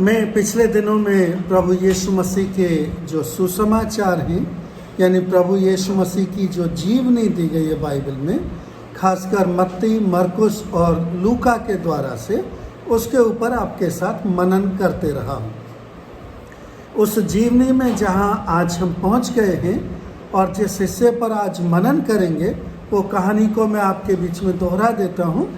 मैं पिछले दिनों में प्रभु यीशु मसीह के जो सुसमाचार हैं, यानी प्रभु यीशु मसीह की जो जीवनी दी गई है बाइबल में, खासकर मत्ती, मरकुस और लूका के द्वारा से, उसके ऊपर आपके साथ मनन करते रहा हूँ। उस जीवनी में जहाँ आज हम पहुँच गए हैं और जिस हिस्से पर आज मनन करेंगे, वो कहानी को मैं आपके बीच में दोहरा देता हूँ।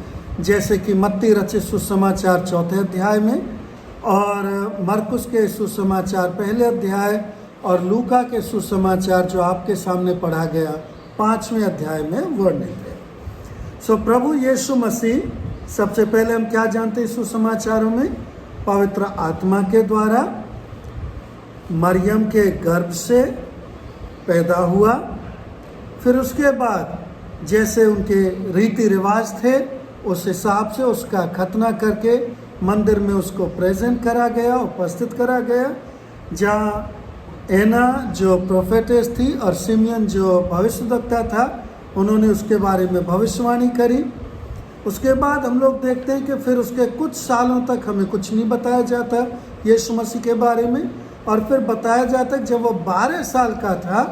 जैसे कि मत्ती रचित सुसमाचार 4 अध्याय में, और मरकुस के सुसमाचार 1 अध्याय, और लूका के सुसमाचार जो आपके सामने पढ़ा गया 5वें अध्याय में वर्णित है। प्रभु यीशु मसीह, सबसे पहले हम क्या जानते हैं सुसमाचारों में? पवित्र आत्मा के द्वारा मरियम के गर्भ से पैदा हुआ। फिर उसके बाद जैसे उनके रीति रिवाज थे, उस हिसाब से उसका खतना करके मंदिर में उसको प्रेजेंट करा गया, उपस्थित करा गया, जहाँ एना जो प्रोफेटेस थी और सिमियन जो भविष्यवक्ता था, उन्होंने उसके बारे में भविष्यवाणी करी। उसके बाद हम लोग देखते हैं कि फिर उसके कुछ सालों तक हमें कुछ नहीं बताया जाता यीशु मसीह के बारे में, और फिर बताया जाता कि जब वो 12 साल का था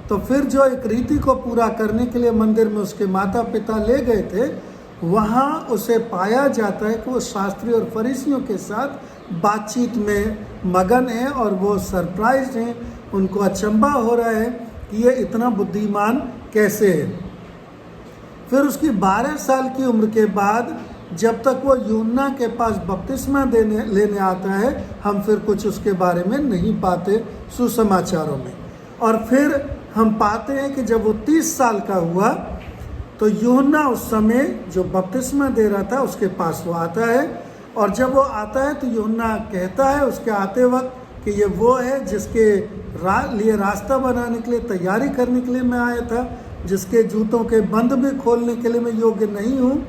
तो फिर जो एक रीति को पूरा करने के लिए मंदिर में उसके माता पिता ले गए थे, वहाँ उसे पाया जाता है कि वो शास्त्री और फरीसियों के साथ बातचीत में मगन है और वो सरप्राइज हैं। उनको अचंभा हो रहा है कि ये इतना बुद्धिमान कैसे है। फिर उसकी 12 साल की उम्र के बाद जब तक वो यूहन्ना के पास बपतिस्मा लेने आता है, हम फिर कुछ उसके बारे में नहीं पाते सुसमाचारों में। और फिर हम पाते हैं कि जब वो 30 साल का हुआ तो यूहन्ना उस समय जो बपतिस्मा दे रहा था उसके पास वो आता है, और जब वो आता है तो यूहन्ना कहता है उसके आते वक्त कि ये वो है जिसके लिए रास्ता बनाने के लिए, तैयारी करने के लिए मैं आया था, जिसके जूतों के बंद भी खोलने के लिए मैं योग्य नहीं हूँ,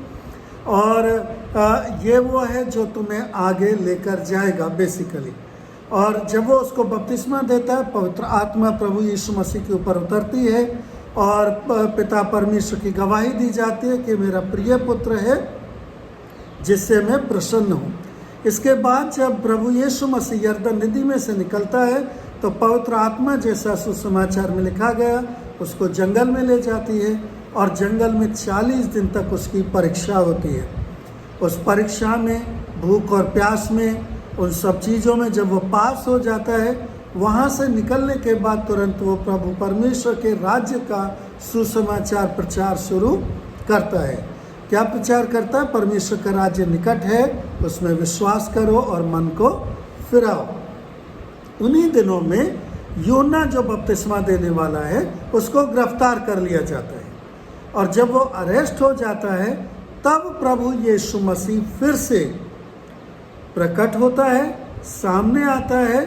और ये वो है जो तुम्हें आगे लेकर जाएगा बेसिकली। और जब वो उसको बपतिस्मा देता है, पवित्र आत्मा प्रभु यीशु मसीह के ऊपर उतरती है और पिता परमेश्वर की गवाही दी जाती है कि मेरा प्रिय पुत्र है जिससे मैं प्रसन्न हूँ। इसके बाद जब प्रभु यीशु मसीह यरदन नदी में से निकलता है तो पवित्र आत्मा, जैसा सुसमाचार में लिखा गया, उसको जंगल में ले जाती है, और जंगल में 40 दिन तक उसकी परीक्षा होती है। उस परीक्षा में, भूख और प्यास में, उन सब चीज़ों में जब वो पास हो जाता है, वहाँ से निकलने के बाद तुरंत वो प्रभु परमेश्वर के राज्य का सुसमाचार प्रचार शुरू करता है। क्या प्रचार करता है? परमेश्वर का राज्य निकट है, उसमें विश्वास करो और मन को फिराओ। उन्हीं दिनों में यूहन्ना जो बपतिस्मा देने वाला है उसको गिरफ्तार कर लिया जाता है, और जब वो अरेस्ट हो जाता है तब प्रभु यीशु मसीह फिर से प्रकट होता है, सामने आता है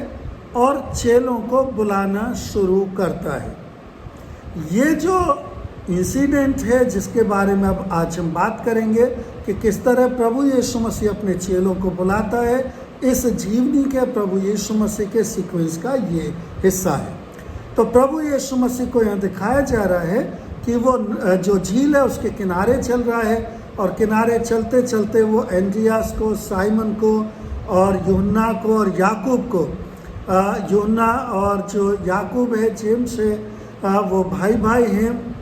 और चेलों को बुलाना शुरू करता है। ये जो इंसिडेंट है जिसके बारे में अब आज हम बात करेंगे कि किस तरह प्रभु यीशु मसीह अपने चेलों को बुलाता है, इस जीवनी के प्रभु यीशु मसीह के सीक्वेंस का ये हिस्सा है। तो प्रभु यीशु मसीह को यहाँ दिखाया जा रहा है कि वो जो झील है उसके किनारे चल रहा है, और किनारे चलते चलते वो एंड्रियास को, साइमन को और यूहन्ना को और याकूब को, यूहन्ना और जो याकूब है, जेम्स है, वो भाई भाई हैं,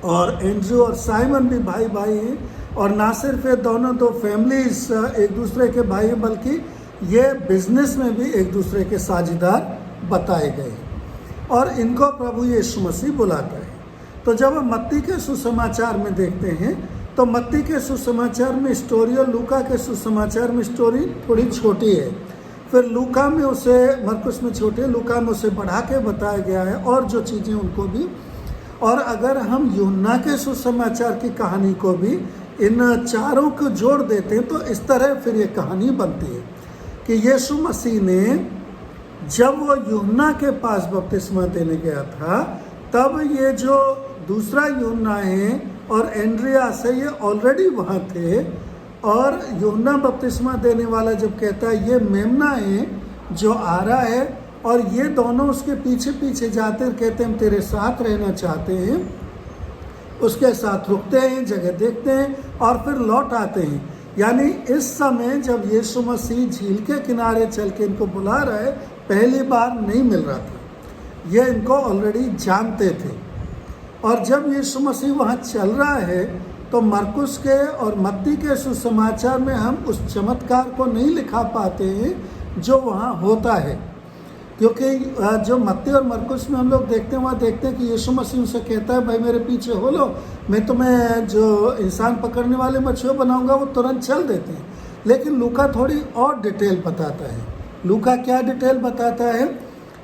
और एंड्रू और साइमन भी भाई भाई हैं। और ना सिर्फ ये दोनों दो फैमिलीज एक दूसरे के भाई हैं, बल्कि ये बिजनेस में भी एक दूसरे के साझेदार बताए गए हैं, और इनको प्रभु यीशु मसीह बुलाता है। तो जब हम मत्ती के सुसमाचार में देखते हैं तो मत्ती के सुसमाचार में स्टोरी और लूका के सुसमाचार में स्टोरी थोड़ी छोटी है। फिर लूका में उसे, मरकुस में छोटी है, लूका में उसे बढ़ा के बताया गया है, और जो चीज़ें उनको भी। और अगर हम यूहन्ना के सुसमाचार की कहानी को भी इन चारों को जोड़ देते हैं तो इस तरह फिर ये कहानी बनती है कि यीशु मसीह ने जब वो यूहन्ना के पास बपतिस्मा देने गया था, तब ये जो दूसरा यूहन्ना है और एंड्रियास है, ये ऑलरेडी वहाँ थे। और यूहन्ना बपतिस्मा देने वाला जब कहता है ये मेमना है जो आ रहा है, और ये दोनों उसके पीछे पीछे जाते हैं, कहते हैं हम तेरे साथ रहना चाहते हैं, उसके साथ रुकते हैं, जगह देखते हैं और फिर लौट आते हैं। यानी इस समय जब यीशु मसीह झील के किनारे चल के इनको बुला रहे, पहली बार नहीं मिल रहा था, ये इनको ऑलरेडी जानते थे। और जब यीशु मसीह वहाँ चल रहा है तो मरकुस के और मत्ती के सुसमाचार में हम उस चमत्कार को नहीं लिखा पाते हैं जो वहाँ होता है, क्योंकि जो मत्ती और मरकुस में हम लोग देखते हैं, वहाँ देखते हैं कि यीशु मसीह उनसे कहता है भाई मेरे पीछे हो लो, मैं तुम्हें जो इंसान पकड़ने वाले मछुए बनाऊंगा, वो तुरंत चल देते हैं। लेकिन लूका थोड़ी और डिटेल बताता है। लूका क्या डिटेल बताता है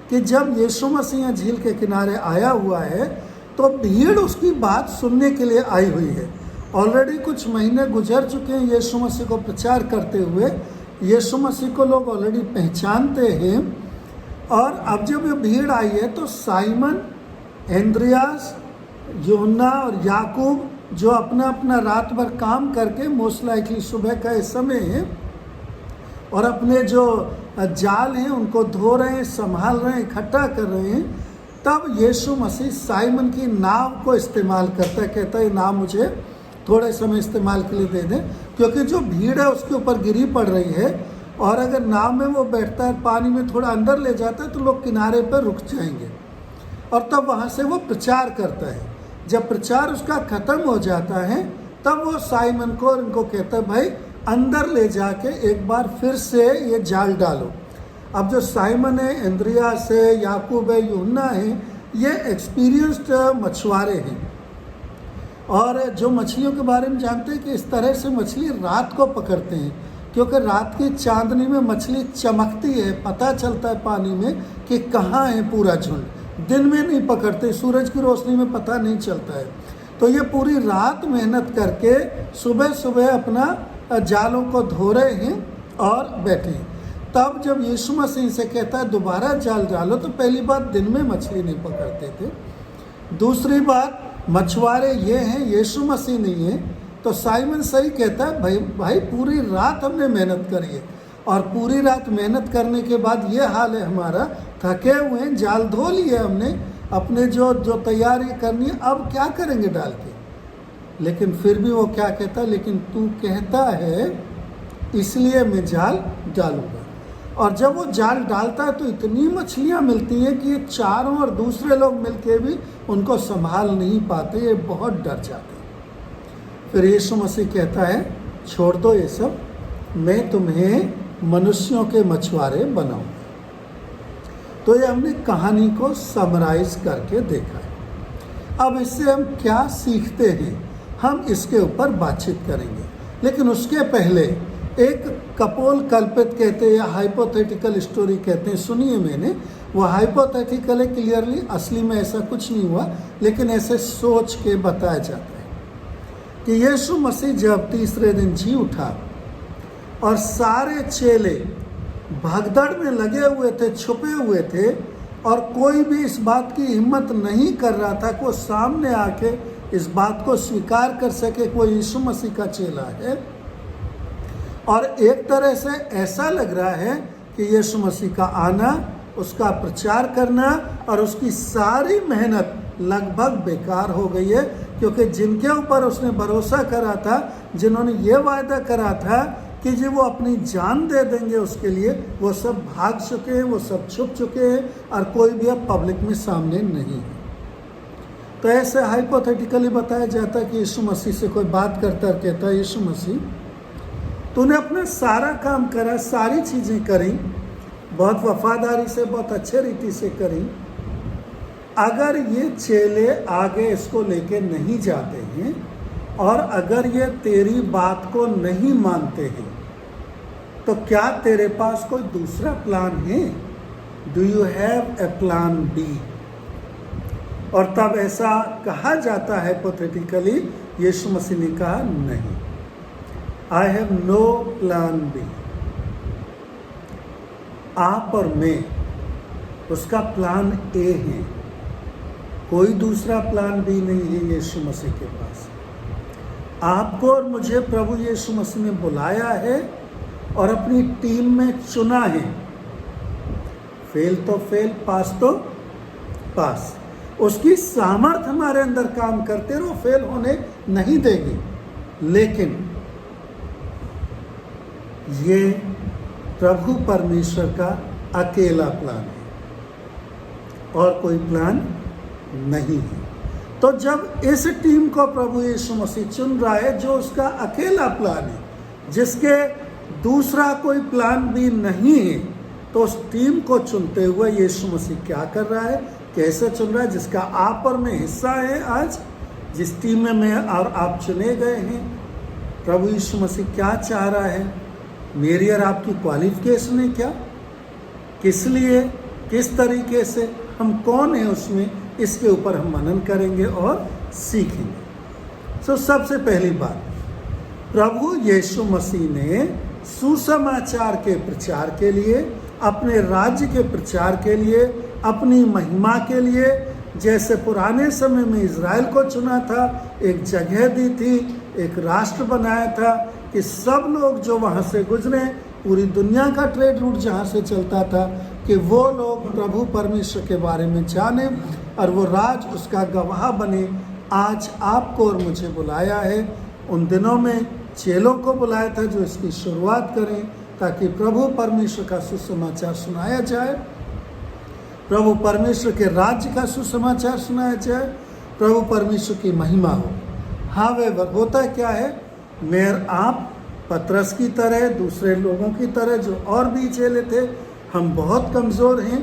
कि जब यीशु मसीह झील के किनारे आया हुआ है तो भीड़ उसकी बात सुनने के लिए आई हुई है। ऑलरेडी कुछ महीने गुजर चुके हैं यीशु मसीह को प्रचार करते हुए, यीशु मसीह को लोग ऑलरेडी पहचानते हैं। और अब जब ये भीड़ आई है तो साइमन, एंद्रियास, यूहन्ना और याकूब जो अपना अपना रात भर काम करके, मोस्ट लाइकली सुबह का इस समय है, और अपने जो जाल हैं उनको धो रहे हैं, संभाल रहे हैं, इकट्ठा कर रहे हैं, तब यीशु मसीह साइमन की नाव को इस्तेमाल करता है। कहता है नाव मुझे थोड़े समय इस्तेमाल के लिए दे दें, क्योंकि जो भीड़ है उसके ऊपर गिरी पड़ रही है, और अगर नाव में वो बैठता है, पानी में थोड़ा अंदर ले जाता है तो लोग किनारे पर रुक जाएंगे। और तब वहाँ से वो प्रचार करता है। जब प्रचार उसका ख़त्म हो जाता है तब वो साइमन को और इनको कहता है भाई अंदर ले जाके एक बार फिर से ये जाल डालो। अब जो साइमन है, एंद्रियास है, याकूब है, यूहन्ना है, ये एक्सपीरियंस्ड मछुआरे हैं और जो मछलियों के बारे में जानते हैं कि इस तरह से मछली रात को पकड़ते हैं, क्योंकि रात की चांदनी में मछली चमकती है, पता चलता है पानी में कि कहाँ है पूरा झुंड। दिन में नहीं पकड़ते, सूरज की रोशनी में पता नहीं चलता है। तो ये पूरी रात मेहनत करके सुबह सुबह अपना जालों को धो रहे हैं और बैठे हैं। तब जब यीशु मसीह से कहता है दोबारा जाल डालो, तो पहली बात दिन में मछली नहीं पकड़ते थे, दूसरी बात मछुआरे ये हैं, यीशु मसीह नहीं है। तो साइमन सही कहता है भाई पूरी रात हमने मेहनत करी है, और पूरी रात मेहनत करने के बाद ये हाल है हमारा, थके हुए हैं, जाल धो लिए हमने, अपने जो तैयारी करनी है, अब क्या करेंगे डाल के। लेकिन फिर भी वो क्या कहता है, लेकिन तू कहता है इसलिए मैं जाल डालूंगा। और जब वो जाल डालता है तो इतनी मछलियाँ मिलती हैं कि ये चारों और दूसरे लोग मिलके भी उनको संभाल नहीं पाते, ये बहुत डर जाते हैं। फिर यीशु मसीह कहता है छोड़ दो ये सब, मैं तुम्हें मनुष्यों के मछुआरे बनाऊंगा। तो ये हमने कहानी को समराइज करके देखा है। अब इससे हम क्या सीखते हैं, हम इसके ऊपर बातचीत करेंगे। लेकिन उसके पहले एक कपोल कल्पित कहते हैं या हाइपोथेटिकल स्टोरी कहते हैं, सुनिए मैंने। वो हाइपोथेटिकल है, क्लियरली असली में ऐसा कुछ नहीं हुआ, लेकिन ऐसे सोच के बताया जाता है कि यीशु मसीह जब तीसरे दिन जी उठा और सारे चेले भगदड़ में लगे हुए थे, छुपे हुए थे, और कोई भी इस बात की हिम्मत नहीं कर रहा था कि वो सामने आके इस बात को स्वीकार कर सके कि वो यीशु मसीह का चेला है। और एक तरह से ऐसा लग रहा है कि यीशु मसीह का आना, उसका प्रचार करना और उसकी सारी मेहनत लगभग बेकार हो गई है, क्योंकि जिनके ऊपर उसने भरोसा करा था, जिन्होंने ये वायदा करा था कि जी वो अपनी जान दे देंगे उसके लिए, वो सब भाग चुके हैं, वो सब छुप चुके हैं, और कोई भी अब पब्लिक में सामने नहीं है। तो ऐसे हाइपोथेटिकली बताया जाता है कि यीशु मसीह से कोई बात करता और कहता है यीशु मसीह तूने अपना सारा काम करा, सारी चीज़ें करी, बहुत वफादारी से, बहुत अच्छे रीति से करी, अगर ये चेले आगे इसको लेके नहीं जाते हैं और अगर ये तेरी बात को नहीं मानते हैं, तो क्या तेरे पास कोई दूसरा प्लान है? Do you have a plan B? और तब ऐसा कहा जाता है हाइपोथेटिकली, यीशु मसीह ने कहा नहीं, I have no plan B. आप और मैं उसका प्लान ए है, कोई दूसरा प्लान बी नहीं है यीशु मसीह के पास। आपको और मुझे प्रभु यीशु मसीह ने बुलाया है और अपनी टीम में चुना है। फेल तो फेल, पास तो पास। उसकी सामर्थ्य हमारे अंदर काम करते रहो, फेल होने नहीं देगी। लेकिन ये प्रभु परमेश्वर का अकेला प्लान है और कोई प्लान नहीं है। तो जब इस टीम को प्रभु यीशु मसीह चुन रहा है, जो उसका अकेला प्लान है, जिसके दूसरा कोई प्लान भी नहीं है, तो उस टीम को चुनते हुए यीशु मसीह क्या कर रहा है, कैसे चुन रहा है, जिसका आप और मैं हिस्सा है। आज जिस टीम में मैं और आप चुने गए हैं, प्रभु यीशु मसीह क्या चाह रहा है, मेरी और आपकी क्वालिफिकेशन है क्या, किस लिए, किस तरीके से, हम कौन है उसमें, इसके ऊपर हम मनन करेंगे और सीखेंगे। तो सबसे पहली बात, प्रभु यीशु मसीह ने सुसमाचार के प्रचार के लिए, अपने राज्य के प्रचार के लिए, अपनी महिमा के लिए, जैसे पुराने समय में इज़राइल को चुना था, एक जगह दी थी, एक राष्ट्र बनाया था कि सब लोग जो वहाँ से गुजरे, पूरी दुनिया का ट्रेड रूट जहाँ से चलता था, कि वो लोग प्रभु परमेश्वर के बारे में जाने और वो राज उसका गवाह बने। आज आपको और मुझे बुलाया है। उन दिनों में चेलों को बुलाया था जो इसकी शुरुआत करें, ताकि प्रभु परमेश्वर का सुसमाचार सुनाया जाए, प्रभु परमेश्वर के राज्य का सुसमाचार सुनाया जाए, प्रभु परमेश्वर की महिमा हो। हाँ, वे होता क्या है, मैं आप पतरस की तरह, दूसरे लोगों की तरह जो और भी चेले थे, हम बहुत कमज़ोर हैं।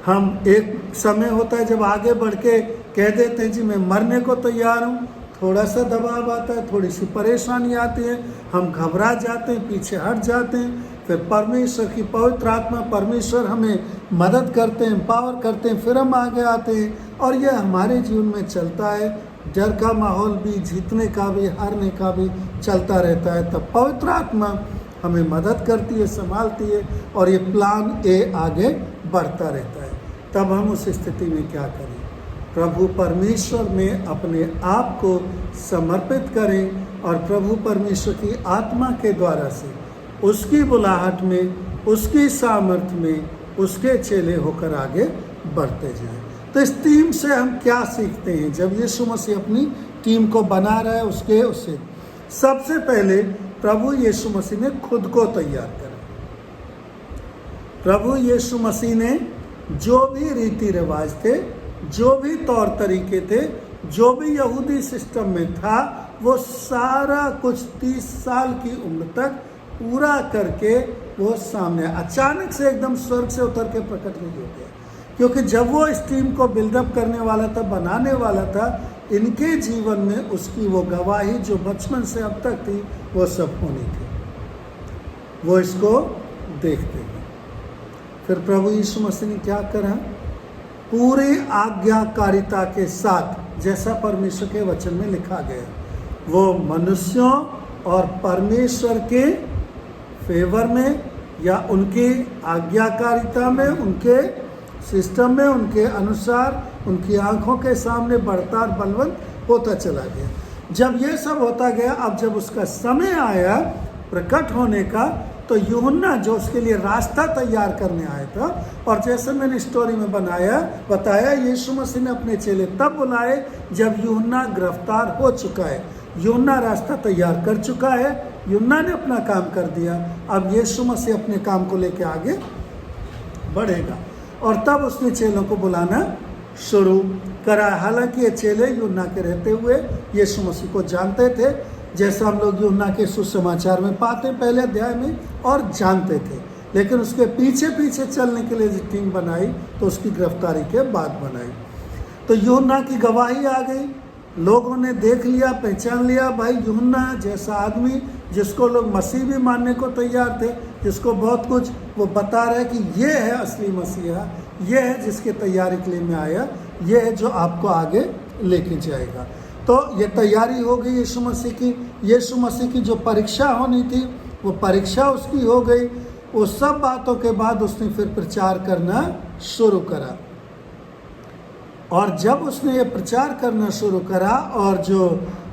हम एक समय होता है जब आगे बढ़ के कह देते हैं जी मैं मरने को तैयार हूँ, थोड़ा सा दबाव आता है, थोड़ी सी परेशानी आती है, हम घबरा जाते हैं, पीछे हट जाते हैं। फिर परमेश्वर की पवित्र आत्मा, परमेश्वर हमें मदद करते हैं, एम्पावर करते हैं, फिर हम आगे आते हैं और यह हमारे जीवन में चलता है। डर का माहौल भी, जीतने का भी, हारने का भी चलता रहता है। तब पवित्र आत्मा हमें मदद करती है, संभालती है और ये प्लान ए आगे बढ़ता रहता है। तब हम उस स्थिति में क्या करें, प्रभु परमेश्वर में अपने आप को समर्पित करें और प्रभु परमेश्वर की आत्मा के द्वारा से, उसकी बुलाहट में, उसकी सामर्थ्य में, उसके चेले होकर आगे बढ़ते जाएं। तो इस टीम से हम क्या सीखते हैं जब यीशु मसीह अपनी टीम को बना रहा है उससे सबसे पहले प्रभु यीशु मसीह ने खुद को तैयार करा। प्रभु यीशु मसीह ने जो भी रीति रिवाज थे, जो भी तौर तरीके थे, जो भी यहूदी सिस्टम में था, वो सारा कुछ 30 साल की उम्र तक पूरा करके वो सामने अचानक से एकदम स्वर्ग से उतर के प्रकट नहीं हो गया। क्योंकि जब वो इस टीम को बिल्डअप करने वाला था, बनाने वाला था, इनके जीवन में उसकी वो गवाही जो बचपन से अब तक थी, वो सब होनी थी। वो इसको देखते हैं। फिर प्रभु यीशु मसीह ने क्या करा, पूरी आज्ञाकारिता के साथ, जैसा परमेश्वर के वचन में लिखा गया, वो मनुष्यों और परमेश्वर के फेवर में या उनकी आज्ञाकारिता में, उनके सिस्टम में, उनके अनुसार, उनकी आंखों के सामने बढ़ता और बलवंत होता चला गया। जब ये सब होता गया, अब जब उसका समय आया प्रकट होने का, तो यूहन्ना जो उसके लिए रास्ता तैयार करने आया था, और जैसे मैंने स्टोरी में बताया, यीशु मसीह ने अपने चेले तब बुलाए जब यूहन्ना गिरफ्तार हो चुका है। यूहन्ना रास्ता तैयार कर चुका है, यूहन्ना ने अपना काम कर दिया। अब यीशु मसीह अपने काम को लेकर आगे बढ़ेगा और तब उसने चेलों को बुलाना शुरू करा। हालांकि ये चेले यूहन्ना के रहते हुए यीशु मसीह को जानते थे, जैसा हम लोग यूहन्ना के सुसमाचार में पाते पहले अध्याय में, और जानते थे। लेकिन उसके पीछे पीछे चलने के लिए जो टीम बनाई, तो उसकी गिरफ्तारी के बाद बनाई। तो यूहन्ना की गवाही आ गई, लोगों ने देख लिया, पहचान लिया, भाई यूहन्ना जैसा आदमी जिसको लोग मसीह भी मानने को तैयार थे, जिसको बहुत कुछ वो बता रहे कि ये है असली मसीहा, ये है जिसके तैयारी के लिए मैं आया, ये है जो आपको आगे लेके जाएगा। तो ये तैयारी हो गई यीशु मसीह की। यीशु मसीह की जो परीक्षा होनी थी, वो परीक्षा उसकी हो गई। वो सब बातों के बाद उसने फिर प्रचार करना शुरू करा। और जब उसने ये प्रचार करना शुरू करा और जो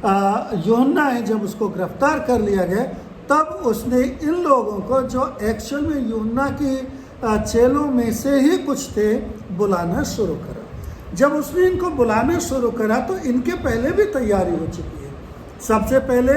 यूहन्ना है, जब उसको गिरफ्तार कर लिया गया, तब उसने इन लोगों को जो एक्चुअल में यूहन्ना की चेलों में से ही कुछ थे, बुलाना शुरू करा। जब उसने इनको बुलाना शुरू करा तो इनके पहले भी तैयारी हो चुकी है। सबसे पहले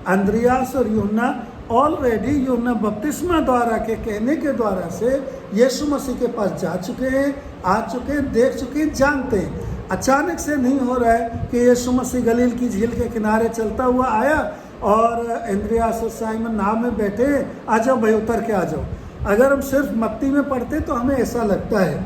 अंद्रियास और यूहन्ना ऑलरेडी यूहन्ना बपतिस्मा द्वारा के कहने के द्वारा से यीशु मसीह के पास जा चुके हैं, आ चुके हैं, देख चुके हैं, जानते हैं। अचानक से नहीं हो रहा है कि यीशु मसीह गलील की झील के किनारे चलता हुआ आया और एंद्रियास और साइमन नाव में बैठे, आ जाओ भाई उतर के आ जाओ। अगर हम सिर्फ मत्ती में पढ़ते तो हमें ऐसा लगता है,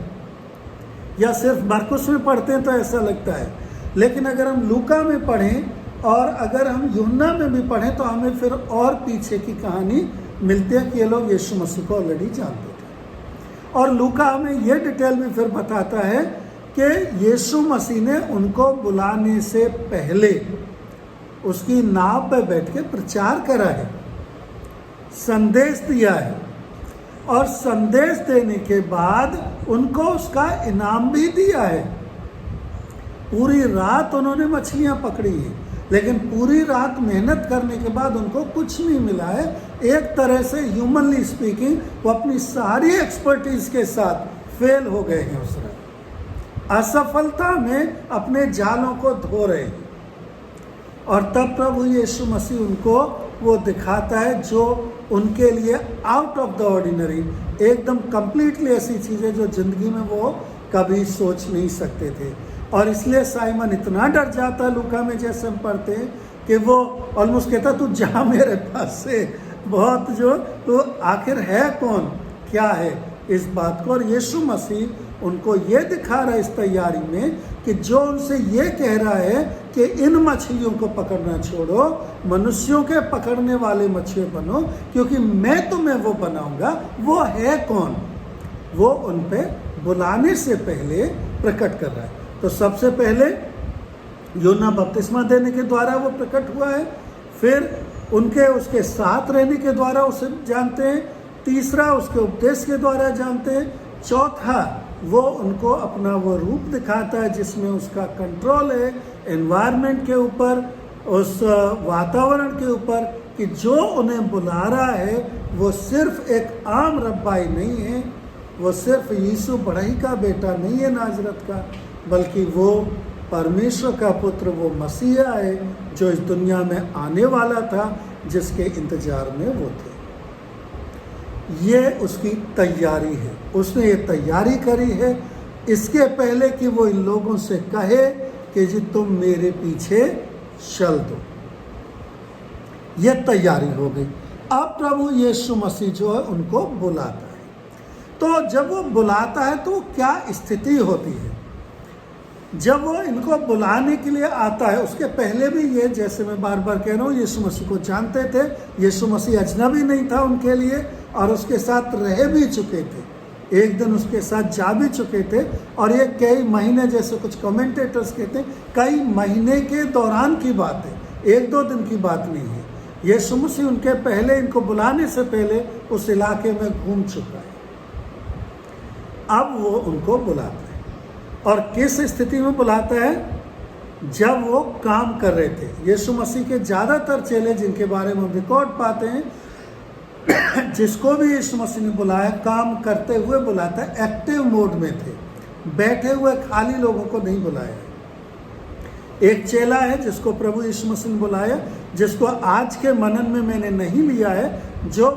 या सिर्फ मरकुस में पढ़ते हैं तो ऐसा लगता है, लेकिन अगर हम लूका में पढ़ें और अगर हम यूहन्ना में भी पढ़ें तो हमें फिर और पीछे की कहानी मिलती है कि ये लोग यीशु मसीह को ऑलरेडी जानते थे। और लूका हमें ये डिटेल में फिर बताता है कि यीशु मसीह ने उनको बुलाने से पहले उसकी नाव पर बैठ के प्रचार करा है, संदेश दिया है, और संदेश देने के बाद उनको उसका इनाम भी दिया है। पूरी रात उन्होंने मछलियां पकड़ी हैं, लेकिन पूरी रात मेहनत करने के बाद उनको कुछ नहीं मिला है। एक तरह से ह्यूमनली स्पीकिंग वो अपनी सारी एक्सपर्टीज के साथ फेल हो गए हैं उस रात, असफलता में अपने जालों को धो रहे हैं। और तब प्रभु यीशु मसीह उनको वो दिखाता है जो उनके लिए आउट ऑफ द ऑर्डिनरी, एकदम कंप्लीटली ऐसी चीज़ें जो जिंदगी में वो कभी सोच नहीं सकते थे। और इसलिए साइमन इतना डर जाता लूका में, जैसे हम पढ़ते हैं, कि वो ऑलमोस्ट कहता तू जा मेरे पास से, बहुत जो तो आखिर है कौन, क्या है इस बात को। और यीशु मसीह उनको ये दिखा रहा है इस तैयारी में कि जो उनसे ये कह रहा है कि इन मछलियों को पकड़ना छोड़ो, मनुष्यों के पकड़ने वाले मछली बनो, क्योंकि मैं तुम्हें वो बनाऊंगा। वो है कौन, वो उन पे बुलाने से पहले प्रकट कर रहा है। तो सबसे पहले यूहन्ना बपतिस्मा देने के द्वारा वो प्रकट हुआ है, फिर उनके उसके साथ रहने के द्वारा उसे जानते हैं, तीसरा उसके उपदेश के द्वारा जानते हैं, चौथा वो उनको अपना वो रूप दिखाता है जिसमें उसका कंट्रोल है एनवायरनमेंट के ऊपर, उस वातावरण के ऊपर, कि जो उन्हें बुला रहा है वो सिर्फ एक आम रब्बाई नहीं है, वो सिर्फ यीशु बढ़ई का बेटा नहीं है नाजरत का, बल्कि वो परमेश्वर का पुत्र, वो मसीहा है जो इस दुनिया में आने वाला था, जिसके इंतजार में वो थे। ये उसकी तैयारी है, उसने ये तैयारी करी है इसके पहले कि वो इन लोगों से कहे कि जी तुम मेरे पीछे चल दो। ये तैयारी हो गई। अब प्रभु यीशु मसीह जो है उनको बुलाता है। तो जब वो बुलाता है तो क्या स्थिति होती है जब वो इनको बुलाने के लिए आता है? उसके पहले भी ये, जैसे मैं बार बार कह रहा हूँ, यीशु मसीह को जानते थे, यीशु मसीह अजनबी नहीं था उनके लिए, और उसके साथ रह भी चुके थे, एक दिन उसके साथ जा भी चुके थे, और ये कई महीने, जैसे कुछ कमेंटेटर्स कहते हैं, कई महीने के दौरान की बात है, एक दो दिन की बात नहीं है। यीशु मसीह उनके पहले, इनको बुलाने से पहले उस इलाके में घूम चुका है। अब वो उनको बुलाता है, और किस स्थिति में बुलाता है? जब वो काम कर रहे थे। यीशु मसीह के ज़्यादातर चेले जिनके बारे में हम रिकॉर्ड पाते हैं, जिसको भी यीशु मसीह ने बुलाया काम करते हुए बुलाता है, एक्टिव मोड में थे, बैठे हुए खाली लोगों को नहीं बुलाया। एक चेला है जिसको प्रभु यीशु मसीह ने बुलाया, जिसको आज के मनन में मैंने नहीं लिया है, जो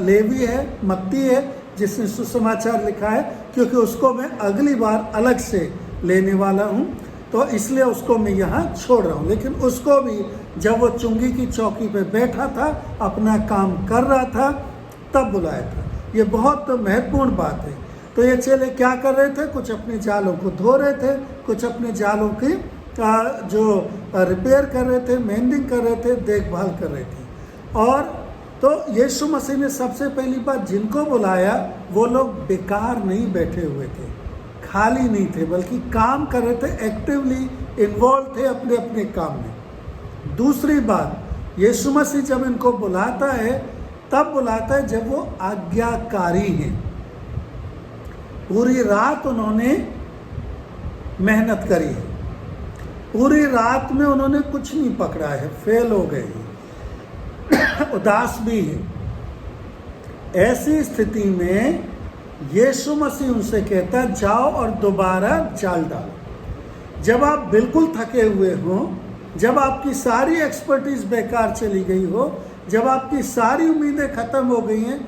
लेवी है, मत्ती है, जिसने सुसमाचार लिखा है, क्योंकि उसको मैं अगली बार अलग से लेने वाला हूँ, तो इसलिए उसको मैं यहाँ छोड़ रहा हूँ। लेकिन उसको भी जब वो चुंगी की चौकी पे बैठा था, अपना काम कर रहा था, तब बुलाया था। ये बहुत महत्वपूर्ण बात है। तो ये चेले क्या कर रहे थे? कुछ अपने जालों को धो रहे थे, कुछ अपने जालों की जो रिपेयर कर रहे थे, मेंडिंग कर रहे थे, देखभाल कर रहे थे। और तो यीशु मसीह ने सबसे पहली बात जिनको बुलाया, वो लोग बेकार नहीं बैठे हुए थे, खाली नहीं थे, बल्कि काम कर रहे थे, एक्टिवली इन्वॉल्व थे अपने अपने काम में। दूसरी बात, यीशु मसीह जब इनको बुलाता है, तब बुलाता है जब वो आज्ञाकारी हैं। पूरी रात उन्होंने मेहनत करी है, पूरी रात में उन्होंने कुछ नहीं पकड़ा है, फेल हो गए, उदास भी है। ऐसी स्थिति में यीशु मसीह उनसे कहता है, जाओ और दोबारा जाल डालो। जब आप बिल्कुल थके हुए हो, जब आपकी सारी एक्सपर्टीज बेकार चली गई हो, जब आपकी सारी उम्मीदें खत्म हो गई हैं,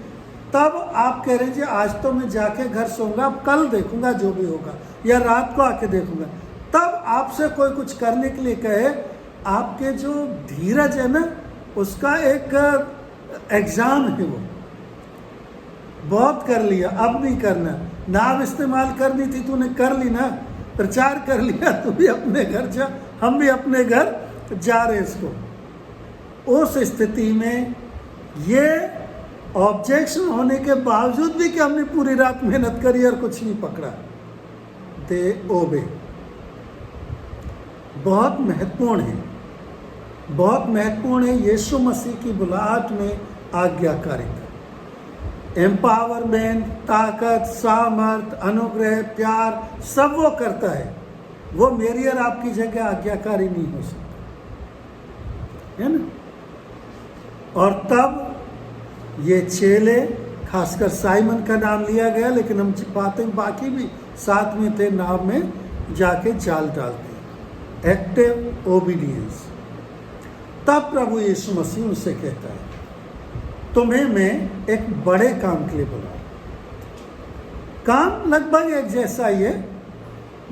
तब आप कह रहे हैं जी आज तो मैं जाके घर सोऊंगा, अब कल देखूंगा जो भी होगा, या रात को आके देखूंगा। तब आपसे कोई कुछ करने के लिए कहे, आपके जो धीरज है ना, उसका एक एग्जाम है। वो बहुत कर लिया, अब नहीं करना। नाव इस्तेमाल करनी थी, तूने कर ली ना, प्रचार कर लिया, तू भी अपने घर जा, हम भी अपने घर जा रहे इसको। उस स्थिति में ये ऑब्जेक्शन होने के बावजूद भी कि हमने पूरी रात मेहनत करी और कुछ नहीं पकड़ा, दे ओबे। बहुत महत्वपूर्ण है, बहुत महत्वपूर्ण है यीशु मसीह की बुलाहट में आज्ञाकारिता, एम्पावरमेंट, ताकत, सामर्थ, अनुग्रह, प्यार, सब वो करता है। वो मेरी और आपकी जगह आज्ञाकारी नहीं हो सकता, है ना। और तब ये चेले, खासकर साइमन का नाम लिया गया, लेकिन हम पाते हैं बाकी भी साथ में थे, नाव में जाके जाल डालते, एक्टिव ओबीडियंस। तब प्रभु यीशु मसीह उनसे कहता है, तुम्हें मैं एक बड़े काम के लिए बुला। काम लगभग एक जैसा ही है,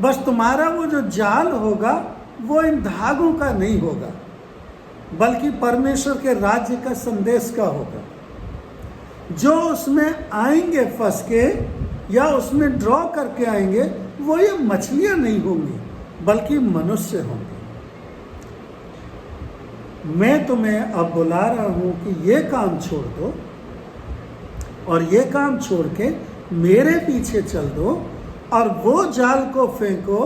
बस तुम्हारा वो जो जाल होगा वो इन धागों का नहीं होगा, बल्कि परमेश्वर के राज्य का संदेश का होगा। जो उसमें आएंगे फंस के या उसमें ड्रॉ करके आएंगे, वो ये मछलियां नहीं होंगी, बल्कि मनुष्य होंगे। मैं तुम्हें अब बुला रहा हूं कि ये काम छोड़ दो और ये काम छोड़ के मेरे पीछे चल दो, और वो जाल को फेंको,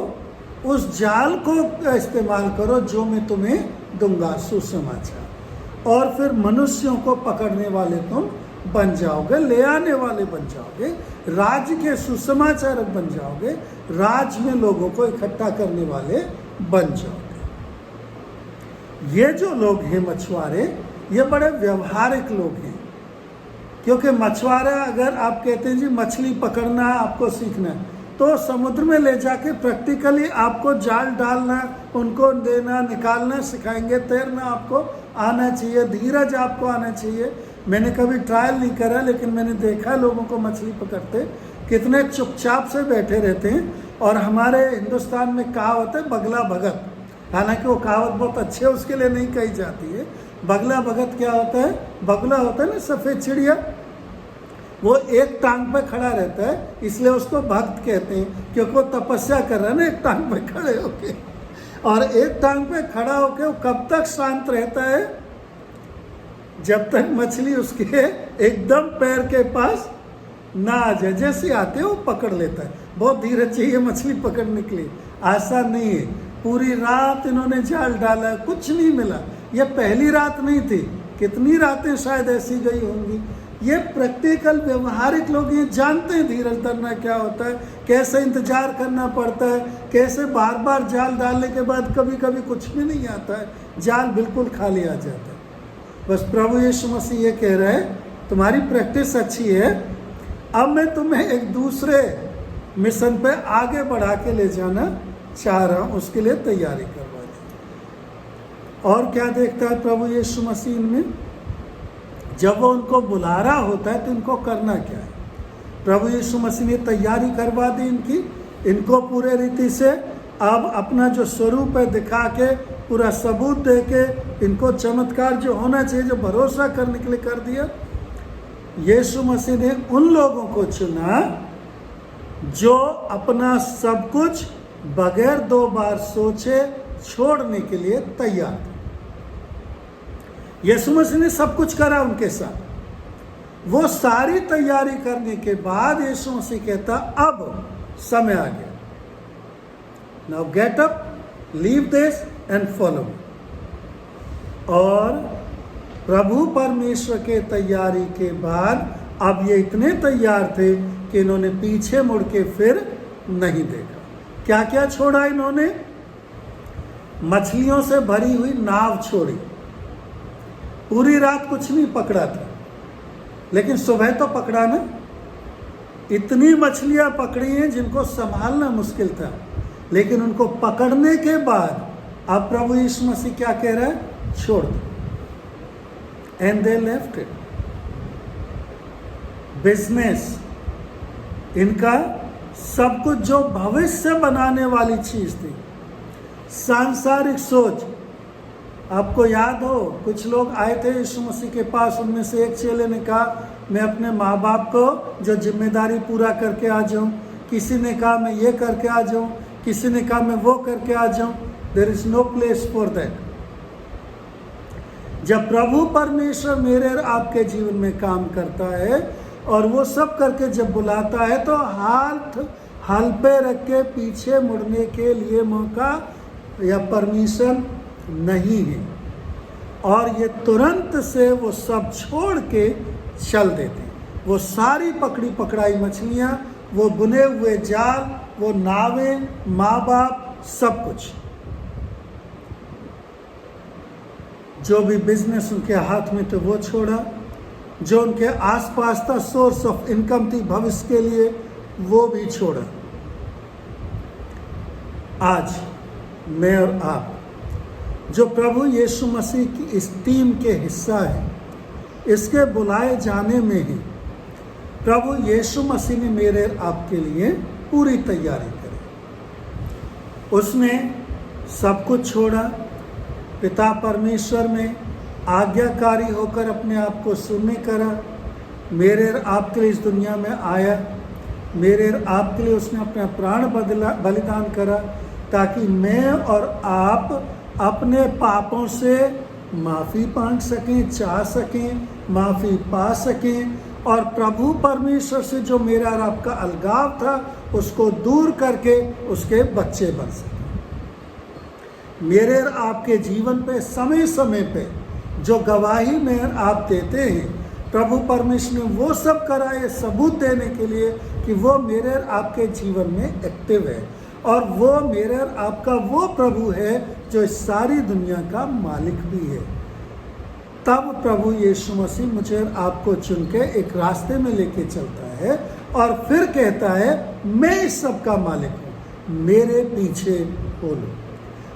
उस जाल को इस्तेमाल करो जो मैं तुम्हें दूंगा, सुसमाचार। और फिर मनुष्यों को पकड़ने वाले तुम बन जाओगे, ले आने वाले बन जाओगे, राज्य के सुसमाचारक बन जाओगे, राज्य में लोगों को इकट्ठा करने वाले बन जाओगे। ये जो लोग हैं मछुआरे, ये बड़े व्यवहारिक लोग हैं, क्योंकि मछुआरा, अगर आप कहते हैं जी मछली पकड़ना आपको सीखना है, तो समुद्र में ले जाके प्रैक्टिकली आपको जाल डालना, उनको देना, निकालना सिखाएंगे। तैरना आपको आना चाहिए, धीरज आपको आना चाहिए। मैंने कभी ट्रायल नहीं करा, लेकिन मैंने देखा लोगों को मछली पकड़ते कितने चुपचाप से बैठे रहते हैं। और हमारे हिंदुस्तान में कहावत है बगला भगत, हालांकि वो कहावत बहुत अच्छे उसके लिए नहीं कही जाती है। बगला भगत क्या होता है? बगला होता है ना सफ़ेद चिड़िया, वो एक टांग पे खड़ा रहता है, इसलिए उसको भक्त कहते हैं, क्योंकि वो तपस्या कर रहा है ना एक टांग पे खड़े होके। और एक टांग पे खड़ा होके वो कब तक शांत रहता है? जब तक मछली उसके एकदम पैर के पास ना आ जाए। जैसे आते वो पकड़ लेता है। बहुत धीरज चाहिए मछली पकड़ने के लिए, आसान नहीं है। पूरी रात इन्होंने जाल डाला, कुछ नहीं मिला। ये पहली रात नहीं थी, कितनी रातें शायद ऐसी गई होंगी। ये प्रैक्टिकल व्यवहारिक लोग ये जानते हैं धीरज धरना क्या होता है, कैसे इंतजार करना पड़ता है, कैसे बार बार जाल डालने के बाद कभी कभी कुछ भी नहीं आता है, जाल बिल्कुल खाली आ जाता है। बस प्रभु यीशु मसीह ये कह रहा है, तुम्हारी प्रैक्टिस अच्छी है, अब मैं तुम्हें एक दूसरे मिशन पे आगे बढ़ा के ले जाना चाह रहा हूँ, उसके लिए तैयारी करवा दी। और क्या देखता है प्रभु यीशु मसीह में? जब वो उनको बुला रहा होता है तो इनको करना क्या है? प्रभु यीशु मसीह ने तैयारी करवा दी इनको पूरे रीति से। अब अपना जो स्वरूप है दिखा के, पूरा सबूत दे के, इनको चमत्कार जो होना चाहिए, जो भरोसा करने के लिए कर दिया। यीशु मसीह ने उन लोगों को चुना जो अपना सब कुछ बगैर 2 बार सोचे छोड़ने के लिए तैयार थे। यीशु मसीह ने सब कुछ करा उनके साथ। वो सारी तैयारी करने के बाद यीशु मसीह कहता, अब समय आ गया, now get up, leave this and follow. और प्रभु परमेश्वर के तैयारी के बाद अब ये इतने तैयार थे कि इन्होंने पीछे मुड़ के फिर नहीं देखा। क्या क्या छोड़ा इन्होंने? मछलियों से भरी हुई नाव छोड़ी। पूरी रात कुछ नहीं पकड़ा था, लेकिन सुबह तो पकड़ा ना। इतनी मछलियां पकड़ी हैं जिनको संभालना मुश्किल था, लेकिन उनको पकड़ने के बाद अब प्रभु यीशु मसीह क्या कह रहा है? छोड़ दो। And they left it. Business, इनका सब कुछ जो भविष्य बनाने वाली चीज थी, सांसारिक सोच। आपको याद हो, कुछ लोग आए थे यीशु मसीह के पास, उनमें से एक चेले ने कहा मैं अपने माँ बाप को जो जिम्मेदारी पूरा करके आ जाऊं, किसी ने कहा मैं ये करके आ जाऊं, किसी ने कहा मैं वो करके आ जाऊं। There is no place for that. जब प्रभु परमेश्वर मेरे और आपके जीवन में काम करता है और वो सब करके जब बुलाता है, तो हाथ हल पे रख के पीछे मुड़ने के लिए मौका या परमिशन नहीं है। और ये तुरंत से वो सब छोड़ के चल देते। वो सारी पकड़ी पकड़ाई मछलियाँ, वो बुने हुए जाल, वो नावें, माँ बाप, सब कुछ, जो भी बिजनेस उनके हाथ में थे वो छोड़ा, जो उनके आसपास था सोर्स ऑफ इनकम थी भविष्य के लिए, वो भी छोड़ा। आज मैं और आप जो प्रभु यीशु मसीह की इस टीम के हिस्सा है, इसके बुलाए जाने में ही प्रभु यीशु मसीह ने मेरे और आपके लिए पूरी तैयारी करी। उसने सब कुछ छोड़ा, पिता परमेश्वर में आज्ञाकारी होकर अपने आप को शून्य करा, मेरे और आपके लिए इस दुनिया में आया, मेरे और आपके लिए उसने अपना प्राण बलिदान करा, ताकि मैं और आप अपने पापों से माफ़ी मांग सकें, चाह सकें, माफ़ी पा सकें, और प्रभु परमेश्वर से जो मेरा और आपका अलगाव था उसको दूर करके उसके बच्चे बन सकें। मेरे और आपके जीवन पे समय समय पे जो गवाही में आप देते हैं, प्रभु परमेश्वर ने वो सब करा है सबूत देने के लिए कि वो मेरे और आपके जीवन में एक्टिव है, और वो मेरे और आपका वो प्रभु है जो इस सारी दुनिया का मालिक भी है। तब प्रभु यीशु मसीह मुझे और आपको चुन के एक रास्ते में लेके चलता है और फिर कहता है मैं इस सब का मालिक हूँ, मेरे पीछे हो लो।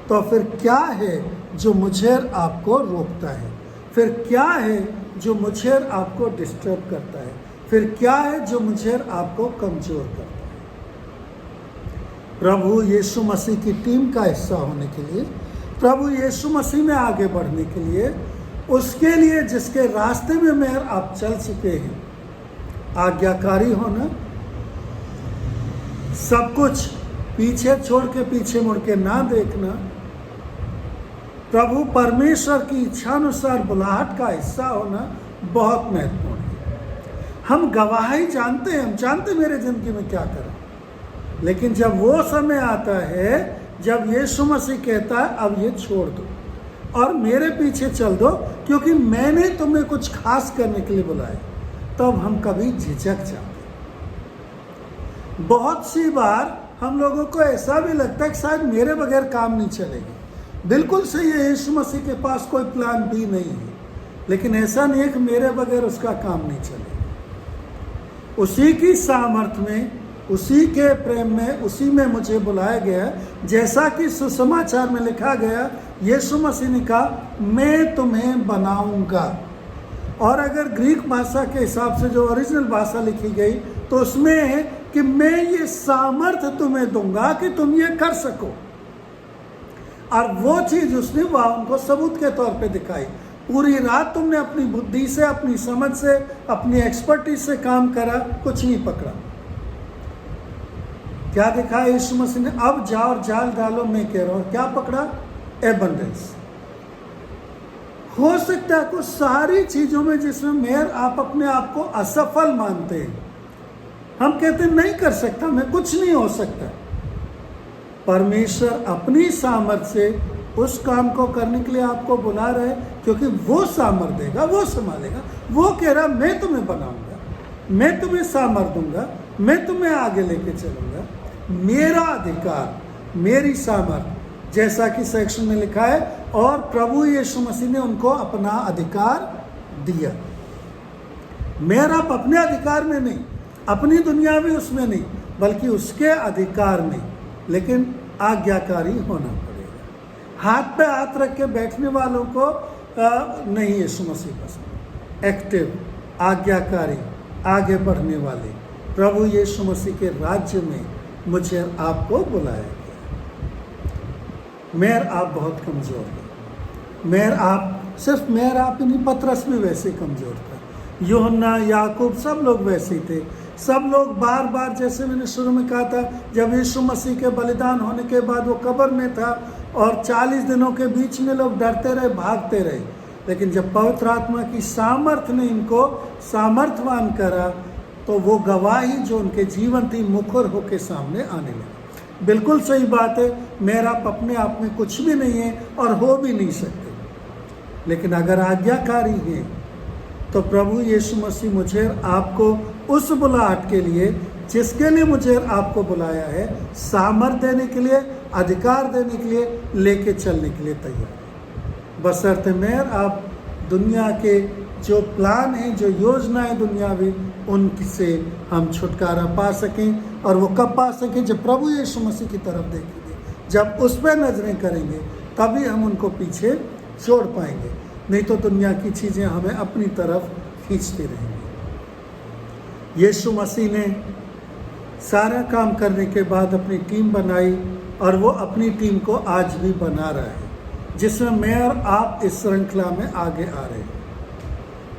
तो फिर क्या है जो मुझे और आपको रोकता है? फिर क्या है जो मुझे और आपको डिस्टर्ब करता है? फिर क्या है जो मुझे और आपको कमजोर करता है? प्रभु यीशु मसीह की टीम का हिस्सा होने के लिए, प्रभु यीशु मसीह में आगे बढ़ने के लिए, उसके लिए जिसके रास्ते में मैं और आप चल चुके हैं, आज्ञाकारी होना, सब कुछ पीछे छोड़ के पीछे मुड़ के ना देखना, प्रभु परमेश्वर की इच्छानुसार बुलाहट का हिस्सा होना बहुत महत्वपूर्ण है। हम गवाही जानते हैं, हम जानते मेरे जिंदगी में क्या करा, लेकिन जब वो समय आता है जब यीशु मसीह कहता है अब ये छोड़ दो और मेरे पीछे चल दो क्योंकि मैंने तुम्हें कुछ खास करने के लिए बुलाया, तब हम कभी झिझक जाते। बहुत सी बार हम लोगों को ऐसा भी लगता है कि शायद मेरे बगैर काम नहीं चलेगी। बिल्कुल सही है, यीशु मसीह के पास कोई प्लान बी नहीं है, लेकिन ऐसा नहीं है कि मेरे बगैर उसका काम नहीं चलेगा। उसी की सामर्थ्य में, उसी के प्रेम में, उसी में मुझे बुलाया गया, जैसा कि सुसमाचार में लिखा गया। यीशु मसीह ने कहा मैं तुम्हें बनाऊंगा, और अगर ग्रीक भाषा के हिसाब से जो ओरिजिनल भाषा लिखी गई तो उसमें है कि मैं ये सामर्थ्य तुम्हें दूंगा कि तुम ये कर सको। और वो चीज उसने वह उनको सबूत के तौर पे दिखाई। पूरी रात तुमने अपनी बुद्धि से, अपनी समझ से, अपनी एक्सपर्टीज से काम करा, कुछ नहीं पकड़ा। क्या दिखाया यीशु मसीह ने? अब जाओ और जाल डालो, मैं कह रहा हूं। क्या पकड़ा? एबंडेंस। हो सकता है कुछ सारी चीजों में जिसमें मैं आप अपने आप को असफल मानते हैं, हम कहते नहीं कर सकता, मैं कुछ नहीं हो सकता। परमेश्वर अपनी सामर्थ्य से उस काम को करने के लिए आपको बुला रहा है, क्योंकि वो सामर्थ्य देगा, वो संभालेगा। वो कह रहा मैं तुम्हें बनाऊंगा, मैं तुम्हें सामर्थ्य दूंगा, मैं तुम्हें आगे लेके चलूंगा। मेरा अधिकार, मेरी सामर्थ्य, जैसा कि सेक्शन में लिखा है, और प्रभु यीशु मसीह ने उनको अपना अधिकार दिया। मेरा अपने अधिकार में नहीं, अपनी दुनिया में उसमें नहीं, बल्कि उसके अधिकार में, लेकिन आज्ञाकारी होना पड़ेगा। हाथ पे हाथ रख के बैठने वालों को नहीं यीशु मसीह पसंद। एक्टिव, आज्ञाकारी, आगे बढ़ने वाले प्रभु यीशु मसीह के राज्य में मुझे और आपको बुलाया गया। मैं और आप बहुत कमज़ोर हैं। मैं और आप, सिर्फ मैं और आप ही नहीं, पतरस भी वैसे कमज़ोर था, यूहन्ना, याकूब, सब लोग वैसे थे। सब लोग बार बार, जैसे मैंने शुरू में कहा था, जब यीशु मसीह के बलिदान होने के बाद वो कब्र में था और 40 दिनों के बीच में लोग डरते रहे, भागते रहे, लेकिन जब पवित्र आत्मा की सामर्थ्य ने इनको सामर्थ्यवान करा तो वो गवाही जो उनके जीवन थी मुखर होके सामने आने लगी। बिल्कुल सही बात है, मेरा अपने आप में कुछ भी नहीं है और हो भी नहीं सकते, लेकिन अगर आज्ञाकारी है तो प्रभु यीशु मसीह मुझे आपको उस बुलाहट के लिए, जिसके लिए मुझे आपको बुलाया है, सामर्थ्य देने के लिए, अधिकार देने के लिए, लेके चलने के लिए तैयार है। बशर्ते मैं आप दुनिया के जो प्लान हैं, जो योजनाएं दुनियावी, उनसे हम छुटकारा पा सकें। और वो कब पा सकें? जब प्रभु यीशु मसीह की तरफ देखेंगे, जब उस पर नजरें करेंगे, तभी हम उनको पीछे छोड़ पाएंगे। नहीं तो दुनिया की चीज़ें हमें अपनी तरफ खींचती रहेंगी। यीशु मसीह ने सारा काम करने के बाद अपनी टीम बनाई और वो अपनी टीम को आज भी बना रहा है, जिसमें मैं और आप इस श्रृंखला में आगे आ रहे हैं।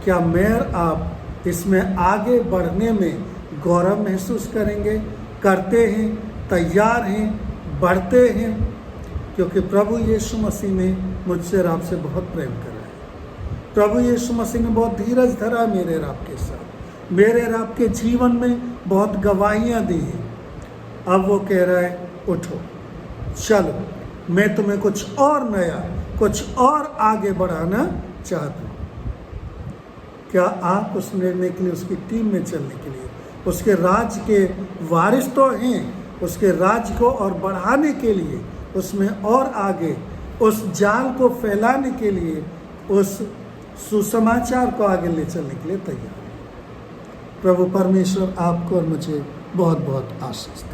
क्या मैं और आप इसमें आगे बढ़ने में गौरव महसूस करेंगे? करते हैं, तैयार हैं, बढ़ते हैं, क्योंकि प्रभु यीशु मसीह ने मुझसे और आपसे बहुत प्रेम करा है। प्रभु यीशु मसीह ने बहुत धीरज धरा मेरे और आपके साथ, मेरे और आपके जीवन में बहुत गवाहियाँ दी हैं। अब वो कह रहा है, उठो, चलो, मैं तुम्हें कुछ और नया, कुछ और आगे बढ़ाना चाहता हूँ। क्या आप उस निर्णय के लिए, उसकी टीम में चलने के लिए, उसके राज्य के वारिस तो हैं, उसके राज्य को और बढ़ाने के लिए, उसमें और आगे, उस जाल को फैलाने के लिए, उस सुसमाचार को आगे ले चलने के लिए तैयार है? प्रभु परमेश्वर आपको और मुझे बहुत बहुत आशीष दे।